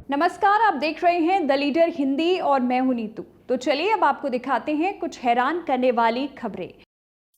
नमस्कार, आप देख रहे हैं द लीडर हिंदी और मैं हूं नीतू। तो चलिए अब आपको दिखाते हैं कुछ हैरान करने वाली खबरें।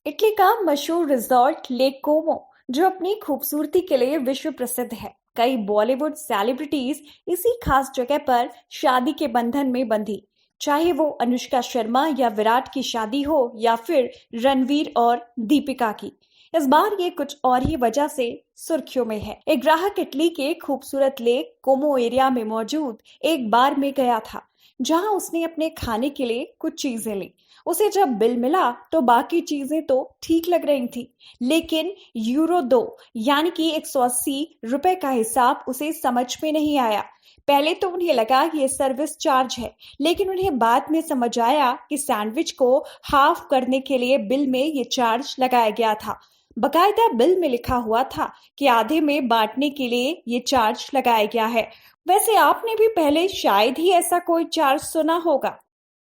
इटली का मशहूर रिजॉर्ट लेक कोमो, जो अपनी खूबसूरती के लिए विश्व प्रसिद्ध है। कई बॉलीवुड सेलिब्रिटीज इसी खास जगह पर शादी के बंधन में बंधी, चाहे वो अनुष्का शर्मा या विराट की शादी हो या फिर रणवीर और दीपिका की। इस बार ये कुछ और ही वजह से सुर्खियों में है। एक ग्राहक इटली के खूबसूरत लेक कोमो एरिया में मौजूद एक बार में गया था, जहां उसने अपने खाने के लिए कुछ चीजें ली। उसे जब बिल मिला तो बाकी चीजें तो ठीक लग रही थी, लेकिन यूरो 2 यानी कि 180 रुपए का हिसाब उसे समझ में नहीं आया। पहले तो उन्हें लगा ये सर्विस चार्ज है, लेकिन उन्हें बाद में समझ आया कि सैंडविच को हाफ करने के लिए बिल में ये चार्ज लगाया गया था। बकायदा बिल में लिखा हुआ था कि आधे में बांटने के लिए ये चार्ज लगाया गया है। वैसे आपने भी पहले शायद ही ऐसा कोई चार्ज सुना होगा।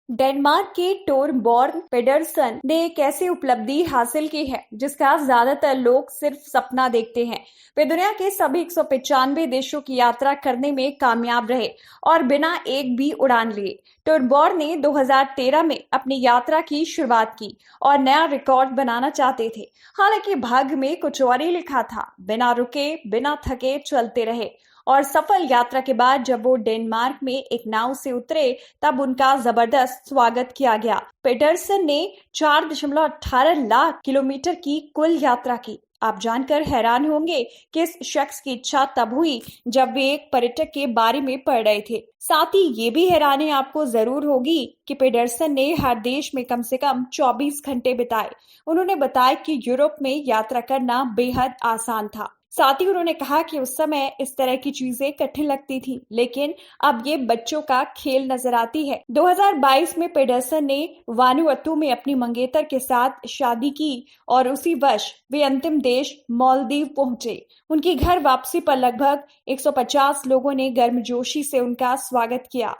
डेनमार्क के टोरबॉर्न पेडरसन ने एक ऐसी उपलब्धि हासिल की है जिसका ज्यादातर लोग सिर्फ सपना देखते हैं। वे दुनिया के सभी 195 देशों की यात्रा करने में कामयाब रहे और बिना एक भी उड़ान लिए। टोरबॉर्न ने 2013 में अपनी यात्रा की शुरुआत की और नया रिकॉर्ड बनाना चाहते थे। हालांकि भाग्य में कुछ और ही लिखा था। बिना रुके बिना थके चलते रहे और सफल यात्रा के बाद जब वो डेनमार्क में एक नाव से उतरे तब उनका जबरदस्त स्वागत किया गया। पेटरसन ने 4.18 लाख किलोमीटर की कुल यात्रा की। आप जानकर हैरान होंगे कि इस शख्स की इच्छा तब हुई जब वे एक पर्यटक के बारे में पढ़ रहे थे। साथ ही ये भी हैरानी आपको जरूर होगी कि पेडरसन ने हर देश में कम से कम 24 घंटे बिताए। उन्होंने बताया कि यूरोप में यात्रा करना बेहद आसान था। साथ ही उन्होंने कहा कि उस समय इस तरह की चीजें कठिन लगती थी, लेकिन अब ये बच्चों का खेल नजर आती है। 2022 में पेडरसन ने वानुअतु में अपनी मंगेतर के साथ शादी की और उसी वर्ष वे अंतिम देश मालदीव पहुंचे। उनकी घर वापसी पर लगभग 150 लोगों ने गर्मजोशी से उनका स्वागत किया।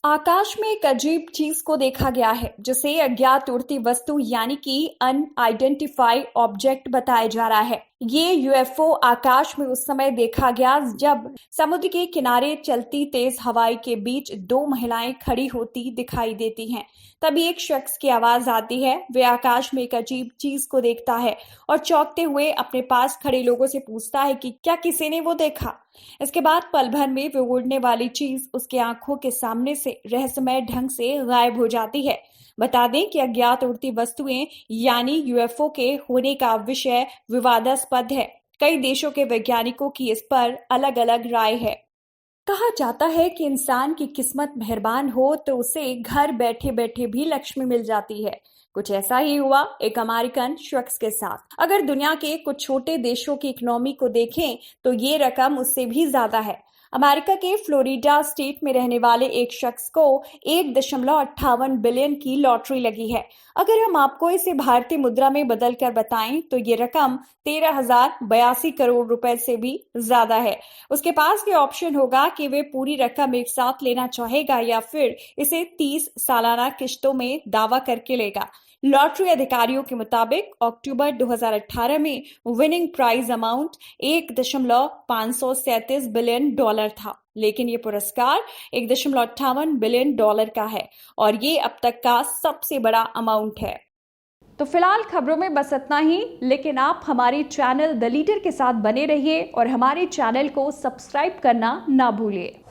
आकाश में एक अजीब चीज को देखा गया है जिसे अज्ञात उड़ती वस्तु यानी कि अनआइडेंटिफाइड ऑब्जेक्ट बताया जा रहा है। ये यूएफओ आकाश में उस समय देखा गया जब समुद्र के किनारे चलती तेज हवाई के बीच दो महिलाएं खड़ी होती दिखाई देती हैं। तभी एक शख्स की आवाज आती है। वे आकाश में एक अजीब चीज को देखता है और चौंकते हुए अपने पास खड़े लोगों से पूछता है कि क्या किसी ने वो देखा। इसके बाद पल भर में वो उड़ने वाली चीज उसके आंखों के सामने से रहस्यमय ढंग से गायब हो जाती है। बता दें कि अज्ञात उड़ती वस्तुएं यानी यूएफओ के होने का विषय विवादास्पद है। कई देशों के वैज्ञानिकों की इस पर अलग अलग राय है। कहा जाता है कि इंसान की किस्मत मेहरबान हो तो उसे घर बैठे बैठे भी लक्ष्मी मिल जाती है। कुछ ऐसा ही हुआ एक अमेरिकन शख्स के साथ। अगर दुनिया के कुछ छोटे देशों की इकोनॉमी को देखें तो ये रकम उससे भी ज्यादा है। अमेरिका के फ्लोरिडा स्टेट में रहने वाले एक शख्स को 1.58 बिलियन की लॉटरी लगी है। अगर हम आपको इसे भारतीय मुद्रा में बदल कर बताएं तो ये रकम 13,082 करोड़ रुपए से भी ज्यादा है। उसके पास ये ऑप्शन होगा कि वे पूरी रकम एक साथ लेना चाहेगा या फिर इसे 30 सालाना किश्तों में दावा करके लेगा। लॉटरी अधिकारियों के मुताबिक अक्टूबर 2018 में winning prize amount 1.537 billion dollar था, लेकिन ये पुरस्कार 1.58 बिलियन डॉलर का है और ये अब तक का सबसे बड़ा अमाउंट है। तो फिलहाल खबरों में बस इतना ही, लेकिन आप हमारे चैनल द लीडर के साथ बने रहिए और हमारे चैनल को सब्सक्राइब करना ना भूलिए।